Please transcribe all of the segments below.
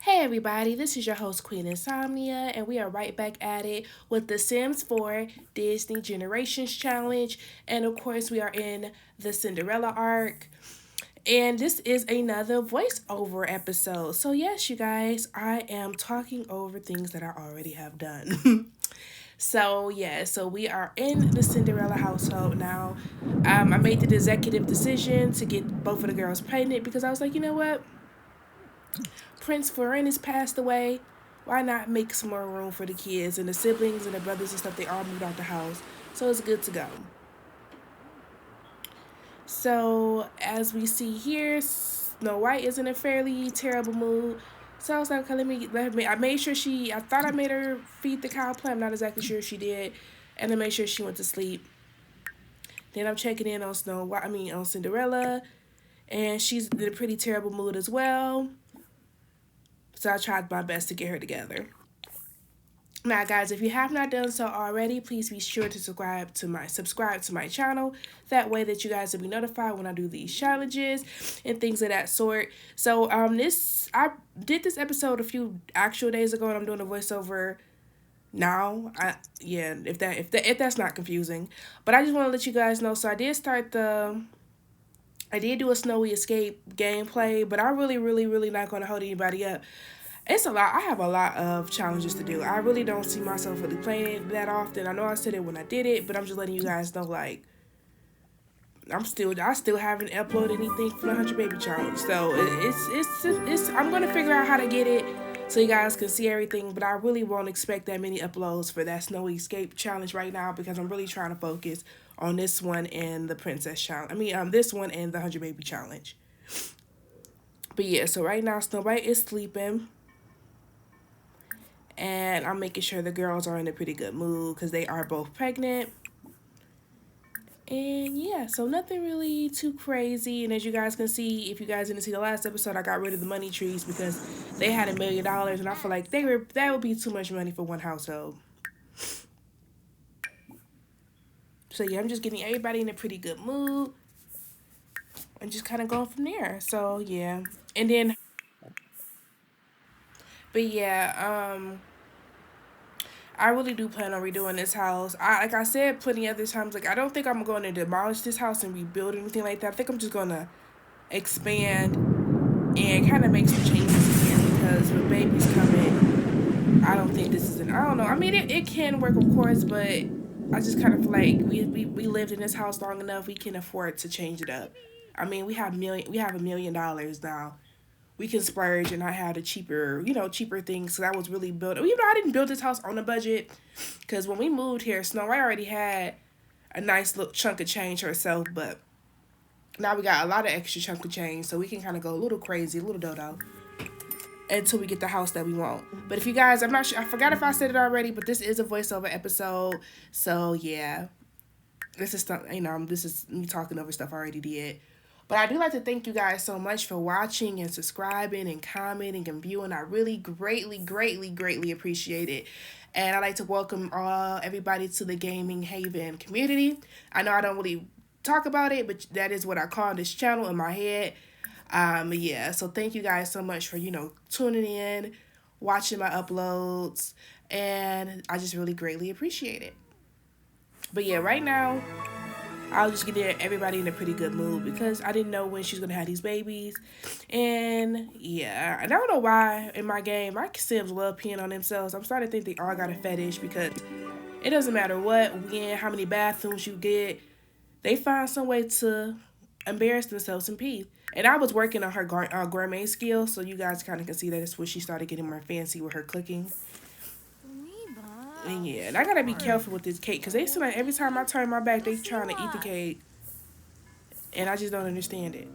Hey everybody, this is your host Queen Insomnia, and we are right back at it with the Sims 4 Disney Generations Challenge. And of course, we are in the Cinderella arc. And this is another voiceover episode. So, yes, you guys, I am talking over things that I already have done. So we are in the Cinderella household now. I made the executive decision to get both of the girls pregnant because I was like, you know what? Prince Florin has passed away. Why not make some more room for the kids and the siblings and the brothers and stuff? They all moved out the house, so it's good to go. So as we see here, Snow White is in a fairly terrible mood. So I was like, okay, let me. I made sure she. I thought I made her feed the cow plant. I'm not exactly sure she did, and I made sure she went to sleep. Then I'm checking in on Snow White. I mean on Cinderella, and she's in a pretty terrible mood as well. So I tried my best to get her together. Now, guys, if you have not done so already, please be sure to subscribe to my channel. That way that you guys will be notified when I do these challenges and things of that sort. So this I did this episode a few actual days ago, and I'm doing a voiceover now. If that's not confusing, but I just want to let you guys know. So I did do a Snowy Escape gameplay, but I really not going to hold anybody up. It's a lot. I have a lot of challenges to do. I really don't see myself really playing it that often. I know I said it when I did it, but I'm just letting you guys know, like, I still haven't uploaded anything for the 100 Baby Challenge. So I'm gonna figure out how to get it so you guys can see everything. But I really won't expect that many uploads for that Snowy Escape Challenge right now because I'm really trying to focus on this one and the Princess Challenge. This one and the 100 Baby Challenge. But yeah, so right now Snow White is sleeping. And I'm making sure the girls are in a pretty good mood because they are both pregnant. And yeah, so nothing really too crazy. And as you guys can see, if you guys didn't see the last episode, I got rid of the money trees because they had $1 million, and I feel like that would be too much money for one household. So yeah, I'm just getting everybody in a pretty good mood and just kind of going from there. So yeah, and then, but yeah, I really do plan on redoing this house. Like I said plenty other times, like I don't think I'm going to demolish this house and rebuild anything like that. I think I'm just gonna expand and kind of make some changes again because with babies coming, I don't think this is I don't know. I mean, it can work, of course, but I just kind of feel like we lived in this house long enough. We can afford to change it up. I mean, we have $1 million now. We can splurge and I had a cheaper things. So I was really building. I didn't build this house on a budget because when we moved here, Snow White already had a nice little chunk of change herself, but now we got a lot of extra chunk of change, so we can kind of go a little crazy, a little dodo until we get the house that we want. But if you guys, I'm not sure, I forgot if I said it already, but this is a voiceover episode, so yeah, this is stuff. This is me talking over stuff I already did. But I do like to thank you guys so much for watching and subscribing and commenting and viewing. I really greatly appreciate it. And I'd like to welcome everybody to the Gaming Haven community. I know I don't really talk about it, but that is what I call this channel in my head. Yeah, so thank you guys so much for, tuning in, watching my uploads, and I just really greatly appreciate it. But yeah, right now, I'll just get everybody in a pretty good mood because I didn't know when she's gonna have these babies. And yeah, and I don't know why in my game my Sims love peeing on themselves. I'm starting to think they all got a fetish because it doesn't matter when, how many bathrooms you get, they find some way to embarrass themselves and pee. And I was working on her gourmet skills, so you guys kind of can see that it's when she started getting more fancy with her cooking. And yeah, and I gotta be careful with this cake because they seem like every time I turn my back, they trying to eat the cake, and I just don't understand it.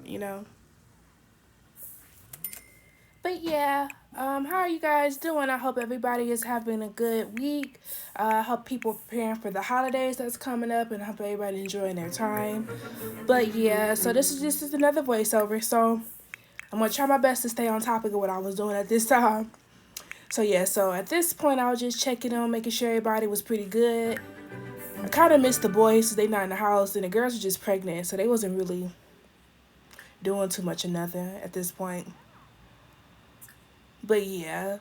But yeah, how are you guys doing? I hope everybody is having a good week. I hope people are preparing for the holidays that's coming up, and I hope everybody enjoying their time. But yeah, so this is another voiceover. So I'm gonna try my best to stay on topic of what I was doing at this time. So yeah, so at this point I was just checking on, making sure everybody was pretty good. I kind of missed the boys because they not in the house, and the girls were just pregnant, so they wasn't really doing too much of nothing at this point. But yeah,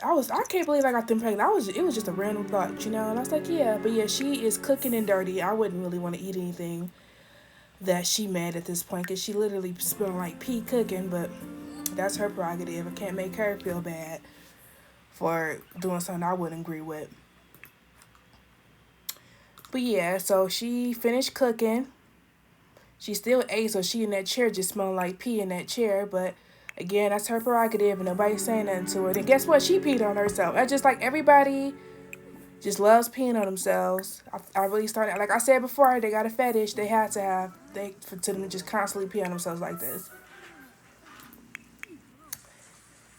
I can't believe I got them pregnant. It was just a random thought, you know. And I was like, yeah, but yeah, she is cooking and dirty. I wouldn't really want to eat anything that she made at this point because she literally spilled like pee cooking. But that's her prerogative. I can't make her feel bad for doing something I wouldn't agree with. But yeah, so she finished cooking. She still ate, so she in that chair just smelling like pee in that chair. But again, that's her prerogative, and nobody's saying nothing to her. And guess what? She peed on herself. That's just like everybody just loves peeing on themselves. I really started, like I said before, they got a fetish. They had to have for to them to just constantly pee on themselves like this.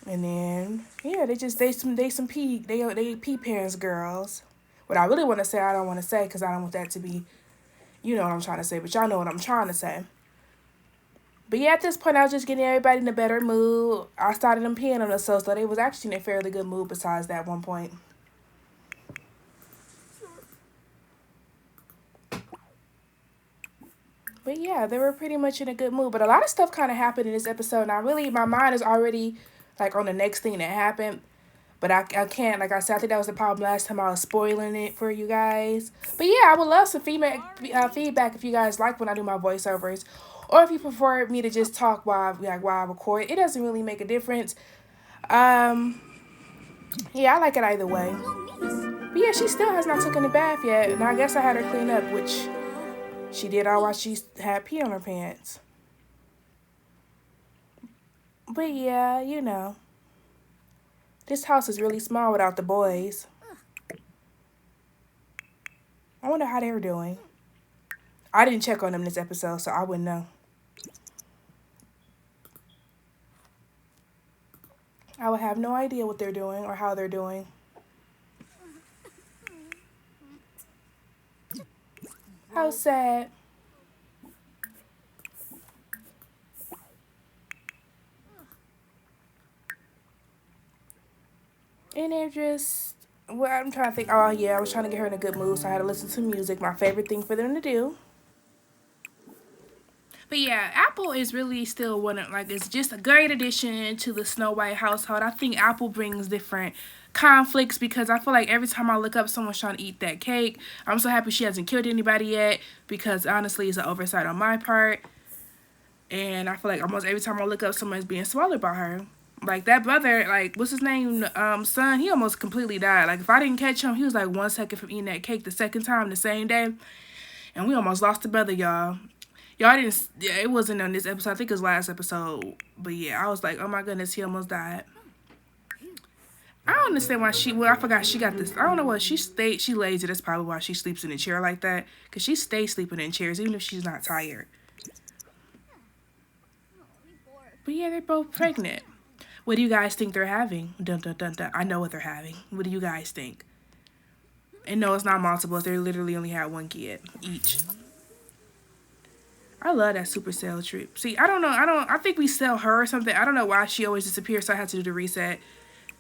And then yeah, they some pee they pee parents girls. What I really want to say, I don't want to say because I don't want that to be, you know what I'm trying to say, but y'all know what I'm trying to say. But yeah, at this point, I was just getting everybody in a better mood. I started them peeing on themselves, so they was actually in a fairly good mood besides that one point. But yeah, they were pretty much in a good mood. But a lot of stuff kind of happened in this episode. Now, really, my mind is already like on the next thing that happened. But I can't, like I said, I think that was the problem last time I was spoiling it for you guys. But yeah, I would love some feedback if you guys like when I do my voiceovers. Or if you prefer me to just talk while I record. It doesn't really make a difference. Um, yeah, I like it either way. But yeah, she still has not taken a bath yet. And I guess I had her clean up, which she did all while she had pee on her pants. But yeah, you know. This house is really small without the boys. I wonder how they're doing. I didn't check on them this episode, so I wouldn't know. I would have no idea what they're doing or how they're doing. How sad. And they're just, well, I'm trying to think. Oh, yeah, I was trying to get her in a good mood, so I had to listen to music, my favorite thing for them to do. But yeah, Apple is really still one of, like, it's just a great addition to the Snow White household. I think Apple brings different conflicts because I feel like every time I look up someone's trying to eat that cake, I'm so happy she hasn't killed anybody yet because honestly, it's an oversight on my part. And I feel like almost every time I look up, someone's being swallowed by her. Like that brother, like what's his name, son, he almost completely died. Like if I didn't catch him, he was like 1 second from eating that cake the second time the same day. And we almost lost the brother, y'all. Y'all didn't, yeah, it wasn't on this episode. I think it was last episode. But yeah, I was like, oh my goodness, he almost died. I don't understand why I forgot she got this. I don't know what, she lazy. That's probably why she sleeps in a chair like that. Because she stays sleeping in chairs even if she's not tired. But yeah, they're both pregnant. What do you guys think they're having? Dun, dun, dun, dun. I know what they're having. What do you guys think? And no, it's not multiples. They literally only had one kid each. I love that Supercell trip. See, I don't know. I think we sell her or something. I don't know why she always disappears, so I had to do the reset.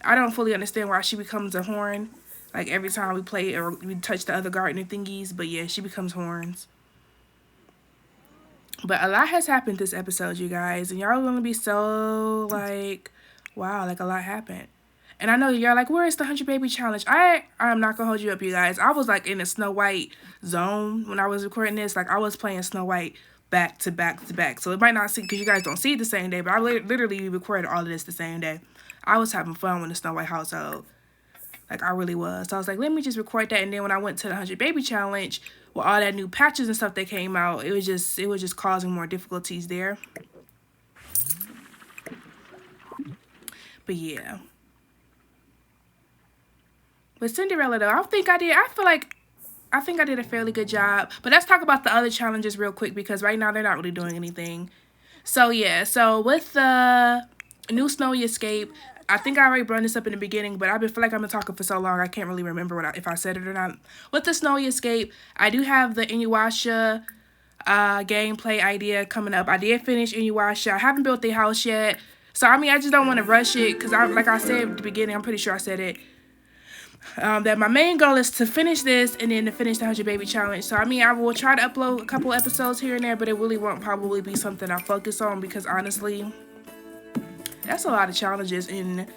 I don't fully understand why she becomes a horn. Like every time we play or we touch the other gardener thingies. But yeah, she becomes horns. But a lot has happened this episode, you guys. And y'all are going to be so like, wow, like a lot happened. And I know y'all like, where is the 100 baby challenge? I'm not going to hold you up, you guys. I was like in a Snow White zone when I was recording this. Like I was playing Snow White back to back to back. So it might not see, because you guys don't see it the same day, but I literally recorded all of this the same day. I was having fun with the Snow White household. Like I really was. So I was like, let me just record that. And then when I went to the 100 baby challenge, with all that new patches and stuff that came out, it was just causing more difficulties there. But yeah. But Cinderella though, I think I did a fairly good job. But let's talk about the other challenges real quick because right now they're not really doing anything. So yeah, so with the new Snowy Escape, I think I already brought this up in the beginning, but feel like I've been talking for so long, I can't really remember if I said it or not. With the Snowy Escape, I do have the Inuyasha gameplay idea coming up. I did finish Inuyasha. I haven't built the house yet. So, I mean, I just don't want to rush it because, like I said at the beginning, I'm pretty sure I said it, that my main goal is to finish this and then to finish the 100 Baby Challenge. So, I mean, I will try to upload a couple episodes here and there, but it really won't probably be something I focus on because, honestly, that's a lot of challenges, and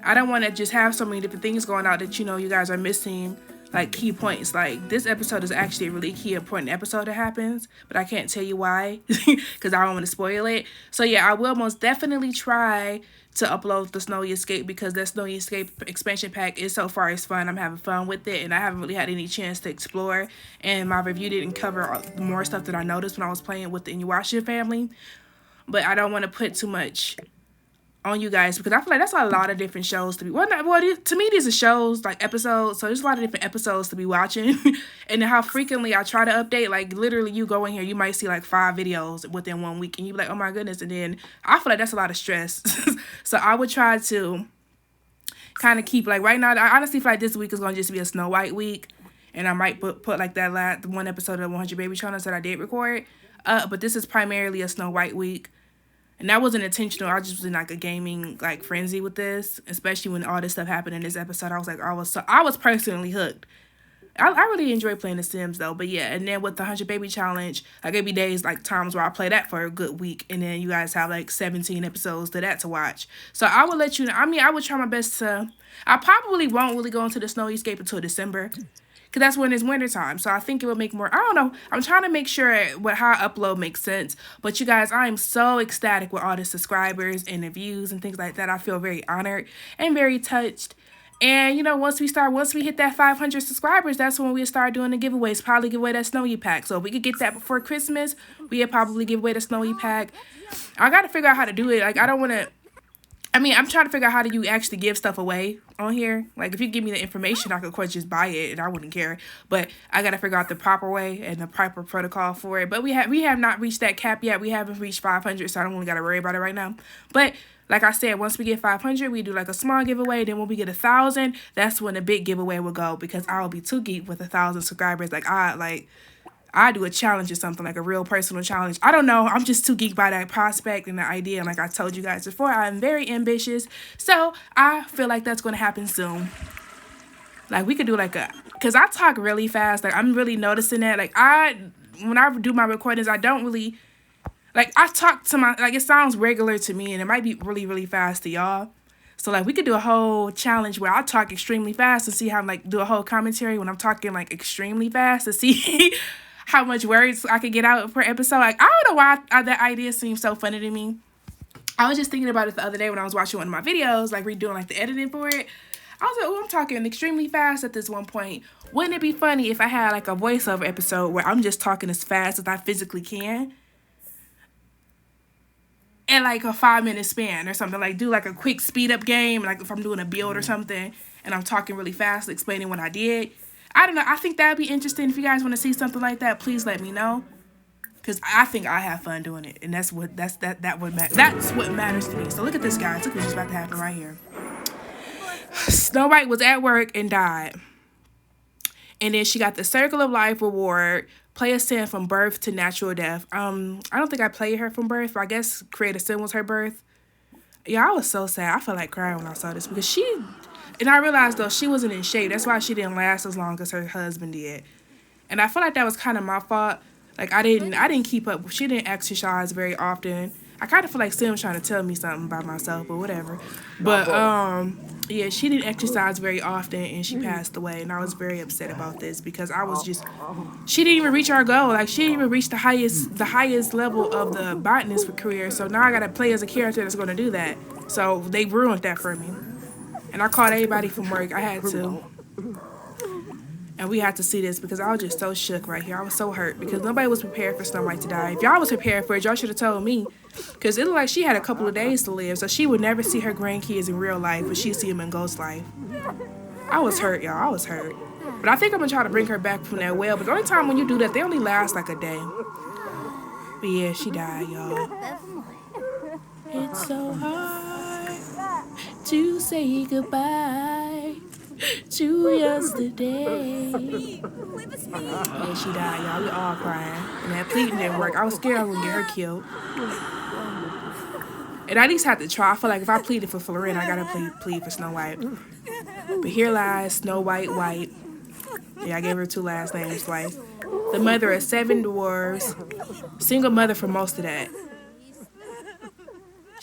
I don't want to just have so many different things going out that, you know, you guys are missing like key points. Like this episode is actually a really key important episode that happens, but I can't tell you why because I don't want to spoil it. So yeah, I will most definitely try to upload the Snowy Escape because that Snowy Escape expansion pack is so far is fun. I'm having fun with it, and I haven't really had any chance to explore. And my review didn't cover more stuff that I noticed when I was playing with the Inuyasha family. But I don't want to put too much on you guys because I feel like that's a lot of different shows to be to me these are shows like episodes, so there's a lot of different episodes to be watching. And how frequently I try to update, like literally you go in here, you might see like 5 videos within 1 week and you be like, oh my goodness. And then I feel like that's a lot of stress. So I would try to kind of keep like right now, I honestly feel like this week is going to just be a Snow White week, and I might put like that one episode of 100 Baby Channels that I did record, but this is primarily a Snow White week. And that wasn't intentional. I just was in like a gaming like frenzy with this, especially when all this stuff happened in this episode. I was like, I was personally hooked. I really enjoy playing The Sims though. But yeah, and then with the 100 Baby Challenge, like every day is like times where I play that for a good week, and then you guys have like 17 episodes to that to watch. So I will let you know. I mean, I would try my best to. I probably won't really go into the Snowy Escape until December, because that's when it's winter time. So I think it would make more, I don't know. I'm trying to make sure how I upload makes sense. But you guys, I am so ecstatic with all the subscribers and the views and things like that. I feel very honored and very touched. And, you know, once we hit that 500 subscribers, that's when we start doing the giveaways. Probably give away that Snowy pack. So if we could get that before Christmas, we'd probably give away the Snowy pack. I got to figure out how to do it. Like, I don't want to. I mean, I'm trying to figure out how do you actually give stuff away on here. Like, if you give me the information, I could, of course, just buy it, and I wouldn't care. But I got to figure out the proper way and the proper protocol for it. But we have not reached that cap yet. We haven't reached 500, so I don't really got to worry about it right now. But like I said, once we get 500, we do like a small giveaway. Then when we get 1,000, that's when the big giveaway will go, because I will be too geek with 1,000 subscribers. I do a challenge or something, like a real personal challenge. I don't know. I'm just too geeked by that prospect and the idea. And like I told you guys before, I'm very ambitious. So I feel like that's going to happen soon. Like we could do because I talk really fast. Like I'm really noticing that. Like when I do my recordings, I don't really, like I talk to it sounds regular to me, and it might be really, really fast to y'all. So like we could do a whole challenge where I talk extremely fast and see how do a whole commentary when I'm talking like extremely fast to see how much words I could get out per episode. Like, I don't know why that idea seems so funny to me. I was just thinking about it the other day when I was watching one of my videos, like redoing like the editing for it. I was like, oh, I'm talking extremely fast at this one point. Wouldn't it be funny if I had like a voiceover episode where I'm just talking as fast as I physically can? And like a 5-minute span or something. Like do like a quick speed up game, like if I'm doing a build or something and I'm talking really fast, explaining what I did. I don't know. I think that'd be interesting. If you guys want to see something like that, please let me know, because I think I have fun doing it, and that's what matters to me. So look at this, guys. Look what's just about to happen right here. Snow White was at work and died, and then she got the Circle of Life reward. Play a sin from birth to natural death. I don't think I played her from birth, but I guess create a sin was her birth. Yeah, I was so sad. I felt like crying when I saw this, because and I realized, though, she wasn't in shape. That's why she didn't last as long as her husband did. And I feel like that was kind of my fault. Like, I didn't keep up. She didn't exercise very often. I kind of feel like Sim was trying to tell me something about myself, but whatever. But, yeah, she didn't exercise very often, and she passed away. And I was very upset about this, because she didn't even reach our goal. Like, she didn't even reach the highest level of the botanist career. So now I got to play as a character that's going to do that. So they ruined that for me. And I called everybody from work. I had to. And we had to see this, because I was just so shook right here. I was so hurt, because nobody was prepared for Snow White to die. If y'all was prepared for it, y'all should have told me. Because it looked like she had a couple of days to live. So she would never see her grandkids in real life, but she'd see them in ghost life. I was hurt, y'all. I was hurt. But I think I'm going to try to bring her back from that well. But the only time when you do that, they only last like a day. But yeah, she died, y'all. It's so hard to say goodbye to yesterday. Yeah, she died, y'all. We all crying. And that pleading didn't work. I was scared I was going to get her killed. And I at least had to try. I feel like if I pleaded for Florina, I got to plead for Snow White. But here lies Snow White White. Yeah, I gave her 2 last names twice. The mother of 7 dwarves. Single mother for most of that.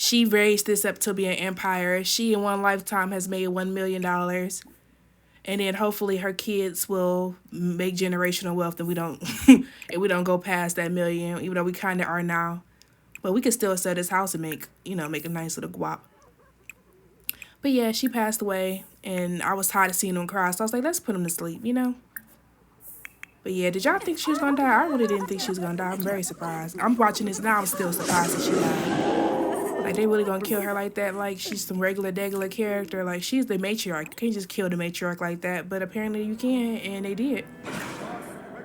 She raised this up to be an empire. She in one lifetime has made $1 million, and then hopefully her kids will make generational wealth, and we don't and we don't go past that million, even though we kind of are now. But we could still sell this house and make a nice little guap. But yeah, she passed away, and I was tired of seeing them cry, so I was like, let's put them to sleep. But yeah, did y'all think she was gonna die? I really didn't think she was gonna die. I'm very surprised. I'm watching this now. I'm still surprised that she died. Like, they really gonna kill her like that? Like, she's some regular character. Like, she's the matriarch. You can't just kill the matriarch like that. But apparently you can, and they did.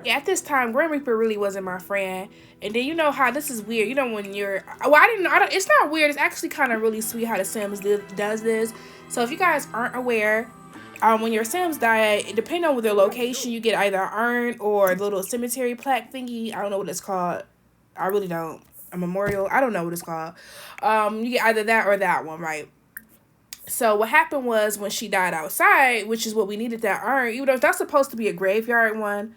Yeah, at this time, Grim Reaper really wasn't my friend. And then you know how this is weird. When you're, well, I don't. It's not weird. It's actually kind of really sweet how the Sims does this. So if you guys aren't aware, when your Sims die, depending on their location, you get either an urn or a little cemetery plaque thingy. I don't know what it's called. I really don't. A memorial. I don't know what it's called. You get either that or that one, right? So what happened was when she died outside, which is what we needed that urn, even though that's supposed to be a graveyard one,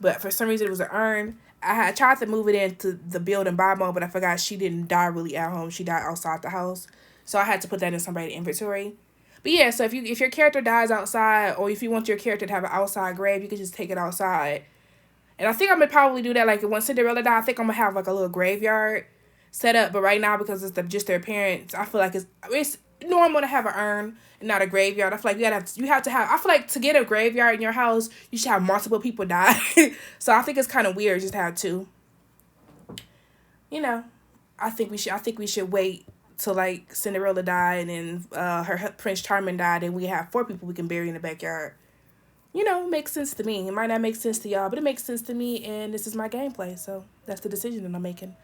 but for some reason it was an urn. I had tried to move it into the building by mode, but I forgot she didn't die really at home. She died outside the house. So I had to put that in somebody's inventory. But yeah, so if your character dies outside, or if you want your character to have an outside grave, you can just take it outside. And I think I'm going to probably do that. Like, when Cinderella died, I think I'm going to have, like, a little graveyard set up. But right now, because it's just their parents, I feel like it's normal to have an urn and not a graveyard. I feel like you have to have, I feel like to get a graveyard in your house, you should have multiple people die. So I think it's kind of weird just to have two. I think we should wait till, like, Cinderella died and then her Prince Charming died, and we have 4 people we can bury in the backyard. Makes sense to me. It might not make sense to y'all, but it makes sense to me, and this is my gameplay, so that's the decision that I'm making.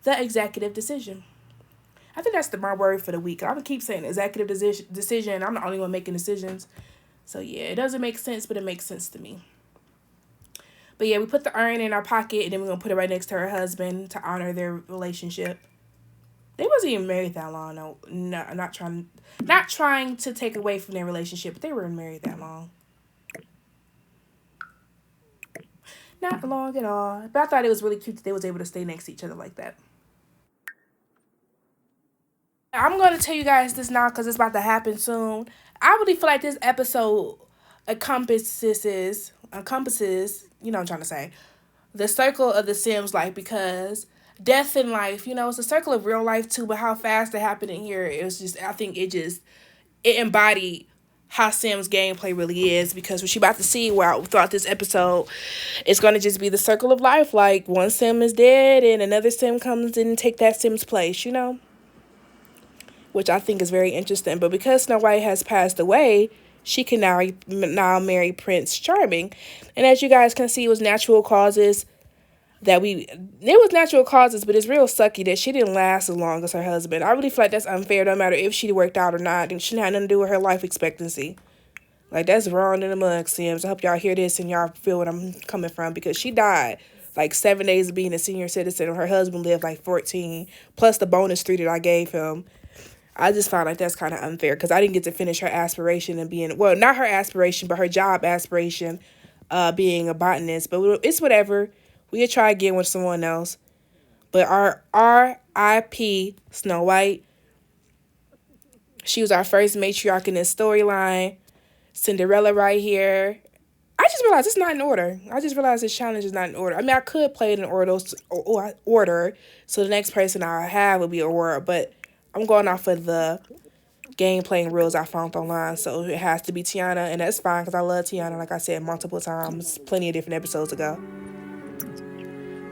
The executive decision. I think that's my word for the week. I'm going to keep saying executive decision. I'm the only one making decisions. So, yeah, it doesn't make sense, but it makes sense to me. But, yeah, we put the urn in our pocket, and then we're going to put it right next to her husband to honor their relationship. They wasn't even married that long, though. No, not trying to take away from their relationship, but they weren't married that long. Not long at all. But I thought it was really cute that they was able to stay next to each other like that. I'm going to tell you guys this now because it's about to happen soon. I really feel like this episode encompasses, you know what I'm trying to say, the circle of the Sims life, because death in life, it's a circle of real life too, but how fast it happened in here, it was just, I think it embodied how Sims gameplay really is, because what you're about to see throughout this episode, it's going to just be the circle of life. Like, one Sim is dead and another Sim comes in and take that Sim's place, which I think is very interesting. But because Snow White has passed away, she can now marry Prince Charming. And as you guys can see, it was natural causes, but it's real sucky that she didn't last as long as her husband. I really feel like that's unfair, no matter if she worked out or not. It shouldn't have nothing to do with her life expectancy. Like, that's wrong in the mug, Sims. I hope y'all hear this and y'all feel what I'm coming from, because she died like 7 days of being a senior citizen, and her husband lived like 14, plus the bonus 3 that I gave him. I just found like that's kind of unfair, because I didn't get to finish her aspiration and being, well, not her aspiration, but her job aspiration, being a botanist. But it's whatever. We could try again with someone else. But our R.I.P. Snow White. She was our first matriarch in this storyline. Cinderella right here. I just realized it's not in order. I just realized this challenge is not in order. I mean, I could play it in order, so the next person I have would be Aurora. But I'm going off of the gameplay rules I found online. So it has to be Tiana, and that's fine, because I love Tiana, like I said multiple times, plenty of different episodes ago.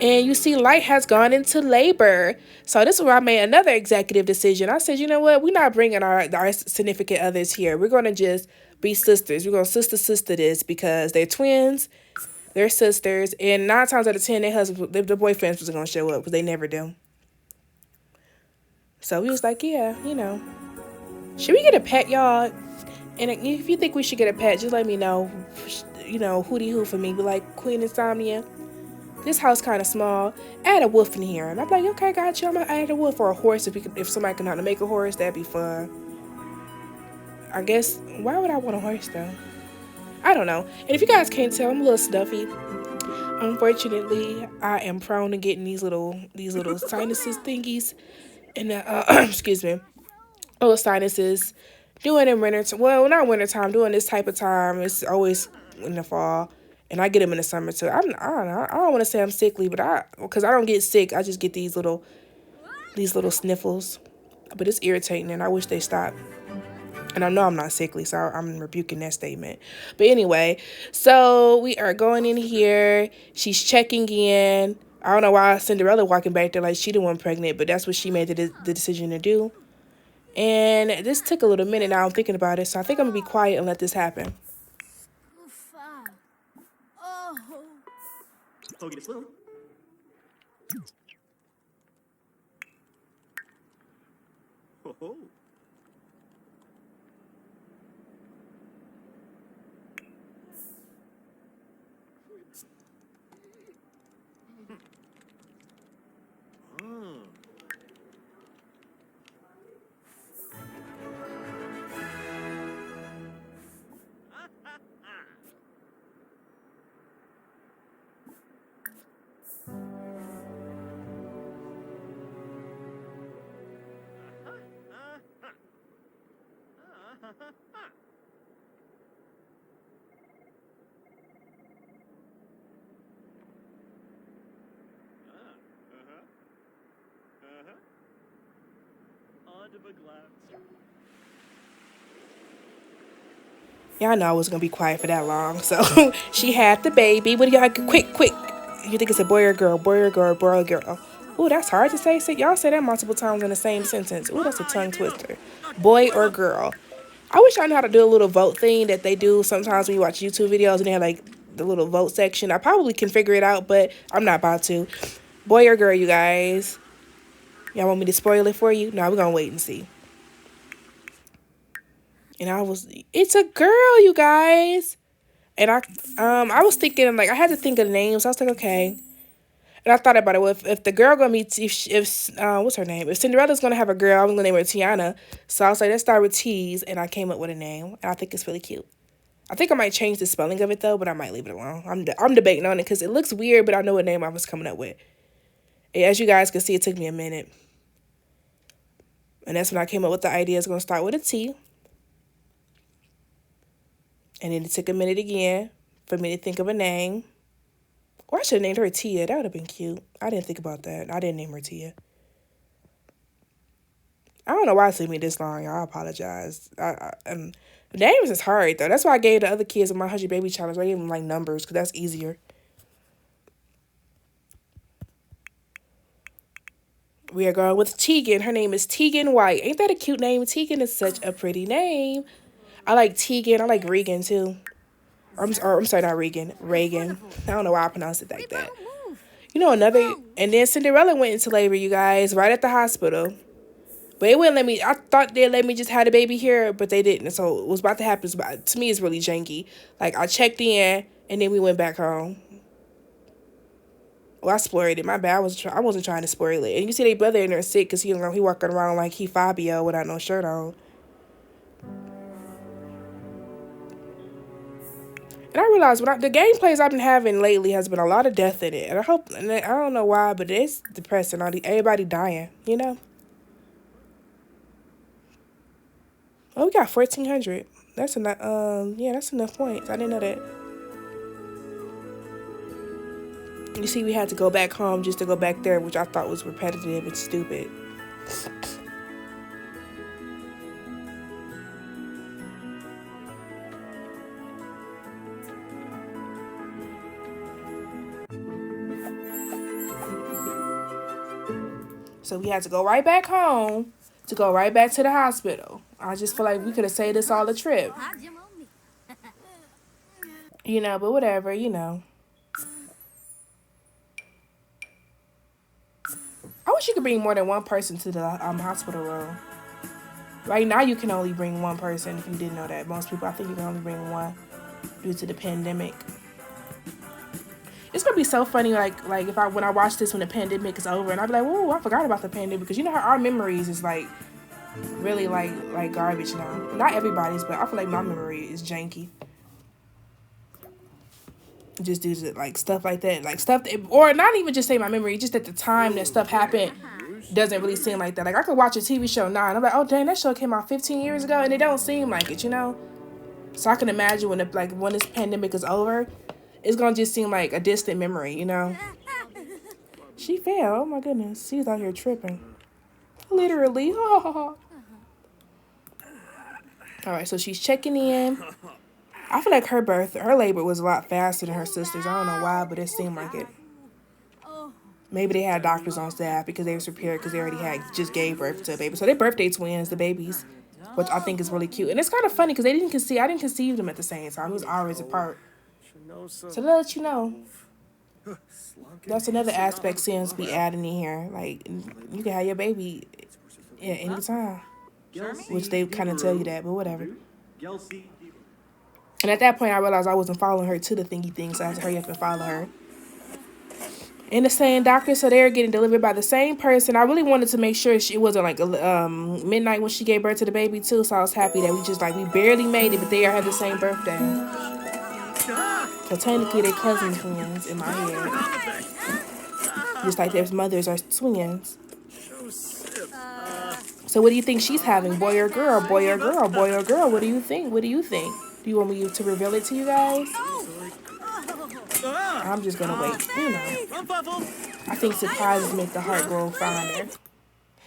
And you see, Light has gone into labor. So this is where I made another executive decision. I said, you know what? We're not bringing our significant others here. We're going to just be sisters. We're going to sister this, because they're twins. They're sisters. And 9 times out of 10, their boyfriends was going to show up, because they never do. So we was like, yeah, should we get a pet, y'all? And if you think we should get a pet, just let me know. Hootie hoo for me. Be like, Queen Insomnia, this house kind of small. Add a wolf in here. And I'm like, okay, got you. I'm going to add a wolf, or a horse. If somebody can know how to make a horse, that'd be fun. I guess, why would I want a horse, though? I don't know. And if you guys can't tell, I'm a little stuffy. Unfortunately, I am prone to getting these little sinuses thingies. And excuse me, little sinuses. Doing in winter, well, not winter time. Doing this type of time, it's always in the fall, and I get them in the summer too. I don't know. I don't want to say I'm sickly, but because I don't get sick, I just get these little sniffles. But it's irritating, and I wish they stopped. And I know I'm not sickly, so I'm rebuking that statement. But anyway, so we are going in here. She's checking in. I don't know why Cinderella walking back there like she the one pregnant, but that's what she made the decision to do. And this took a little minute now. I'm thinking about it, so I think I'm gonna be quiet and let this happen. Y'all know I was gonna be quiet for that long. So she had the baby. What do y'all quick, quick? You think it's a boy or girl? Boy or girl? Boy or girl? Ooh, that's hard to say. Y'all say that multiple times in the same sentence. Ooh, that's a tongue twister. Boy or girl? I wish I knew how to do a little vote thing that they do sometimes when you watch YouTube videos and they have like the little vote section. I probably can figure it out, but I'm not about to. Boy or girl, you guys? Y'all want me to spoil it for you? No, we're gonna wait and see. And it's a girl, you guys. And I was thinking, like, I had to think of the names. I was like, okay. And I thought about it. Well, if the girl gonna be, what's her name? If Cinderella's gonna have a girl, I'm gonna name her Tiana. So I was like, let's start with T's, and I came up with a name, and I think it's really cute. I think I might change the spelling of it though, but I might leave it alone. I'm debating on it because it looks weird, but I know what name I was coming up with. And as you guys can see, it took me a minute, and that's when I came up with the idea. It's gonna start with a T, and then it took a minute again for me to think of a name. Or I should have named her Tia. That would have been cute. I didn't think about that. I didn't name her Tia. I don't know why it took me this long. I apologize. Names is hard, though. That's why I gave the other kids in my 100 Baby Challenge, I gave them, like, numbers, because that's easier. We are going with Tegan. Her name is Tegan White. Ain't that a cute name? Tegan is such a pretty name. I like Tegan. I like Regan, too. I'm sorry, not Regan. Reagan. I don't know why I pronounced it like that. You know, and then Cinderella went into labor, you guys, right at the hospital. But it wouldn't let me, I thought they'd let me just have the baby here, but they didn't. So what was about to happen, to me, it's really janky. Like, I checked in, and then we went back home. Well, I spoiled it. My bad. I wasn't trying to spoil it. And you see they brother in there sick because he walking around like he Fabio without no shirt on. And I realized the gameplays I've been having lately has been a lot of death in it. And I don't know why, but it's depressing. Everybody dying, you know? Oh, we got 1,400. That's enough. Yeah, that's enough points. I didn't know that. You see, we had to go back home just to go back there, which I thought was repetitive and stupid. So we had to go right back home to go right back to the hospital. I just feel like we could have saved us all a trip. You know, but whatever, you know. I wish you could bring more than one person to the hospital room. Right now, you can only bring one person. If you didn't know that, most people, I think you can only bring one due to the pandemic. It's gonna be so funny, like if when I watch this when the pandemic is over, and I'll be like, "Whoa, I forgot about the pandemic," because you know how our memories is like really like garbage now. Not everybody's, but I feel like my memory is janky. Just due to like stuff like that, or not even just say my memory, just at the time that stuff happened, doesn't really seem like that. Like, I could watch a TV show now, and I'm like, oh, dang, that show came out 15 years ago, and it don't seem like it, you know? So I can imagine when this pandemic is over, it's gonna just seem like a distant memory, you know? She fell. Oh, my goodness. She's out here tripping. Literally. All right, so she's checking in. I feel like her labor was a lot faster than her sister's. I don't know why, but it seemed like it. Maybe they had doctors on staff because they was prepared because they already had just gave birth to a baby. So they birthday twins, the babies, which I think is really cute. And it's kind of funny because I didn't conceive them at the same time. It was always apart. So to let you know, that's another aspect Sims be adding in here. Like, you can have your baby at any time, which they kind of tell you that, but whatever. And at that point, I realized I wasn't following her to the thingy thing, so I had to hurry up and follow her. In the same doctor, so they were getting delivered by the same person. I really wanted to make sure it wasn't like midnight when she gave birth to the baby too. So I was happy that we barely made it, but they all had the same birthday. So technically, they're cousin twins in my head, just like their mothers are twins. So what do you think she's having? Boy or girl? Boy or girl? Boy or girl? What do you think? What do you think? Do you want me to reveal it to you guys? I'm just gonna wait, you know. I think surprises make the heart grow fonder.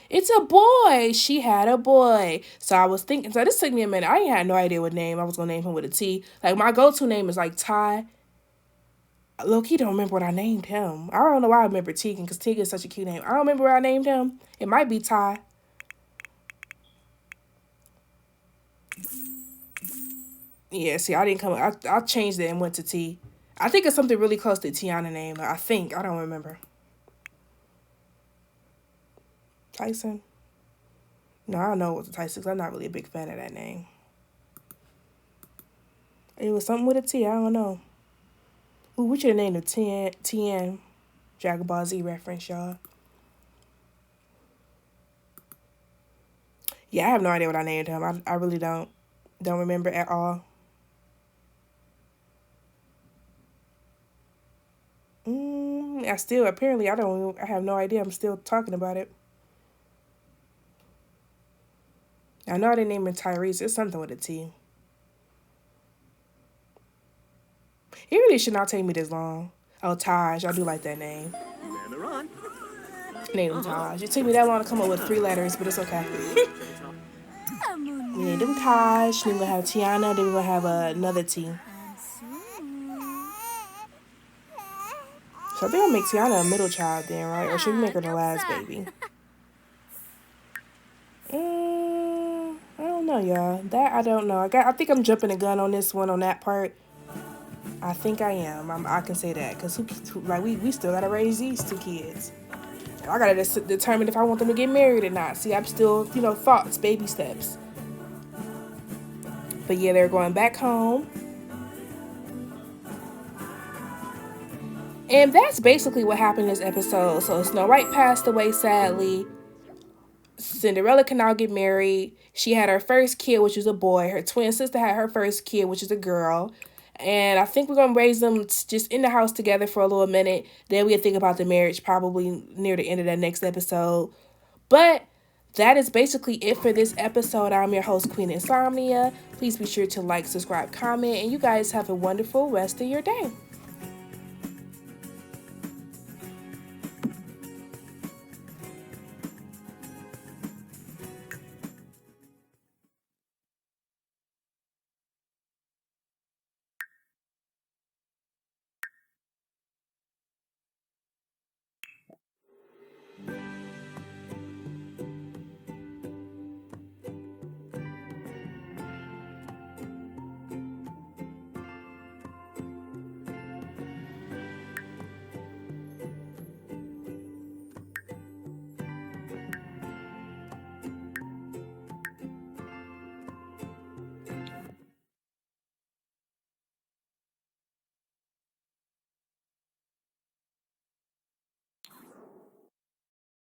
It's a boy. She had a boy. So I was thinking, so this took me a minute. I had no idea what name I was gonna name him with a T. Like, my go-to name is like Ty. Low-key don't remember what I named him. I don't know why I remember Tegan, because Tegan is such a cute name. I don't remember what I named him. It might be Ty. Yeah, see, I didn't come. I changed it and went to T. I think it's something really close to Tiana name. I think. I don't remember. Tyson? No, I don't know what the Tyson is. I'm not really a big fan of that name. It was something with a T. I don't know. Ooh, we should have named him TN. Dragon Ball Z reference, y'all. Yeah, I have no idea what I named him. I really don't remember at all. I have no idea. I'm still talking about it. I know I didn't name him Tyrese. It's something with a T. It really should not take me this long. Oh, Taj. I do like that name. Name him Taj. It took me that long to come up with 3 letters, but it's okay. We named him Taj. Then we're going to have Tiana. Then we're going to have another T. So I think I'll make Tiana a middle child then, right? Or should we make her the last baby? I don't know, y'all. That I don't know. I think I'm jumping the gun on this one, on that part. I think I am. I can say that because we still gotta raise these 2 kids. And I gotta determine if I want them to get married or not. See, I'm still, thoughts, baby steps. But yeah, they're going back home. And that's basically what happened in this episode. So Snow White passed away, sadly. Cinderella can now get married. She had her first kid, which was a boy. Her twin sister had her first kid, which is a girl. And I think we're going to raise them just in the house together for a little minute. Then we'll think about the marriage probably near the end of that next episode. But that is basically it for this episode. I'm your host, Queen Insomnia. Please be sure to like, subscribe, comment, and you guys have a wonderful rest of your day.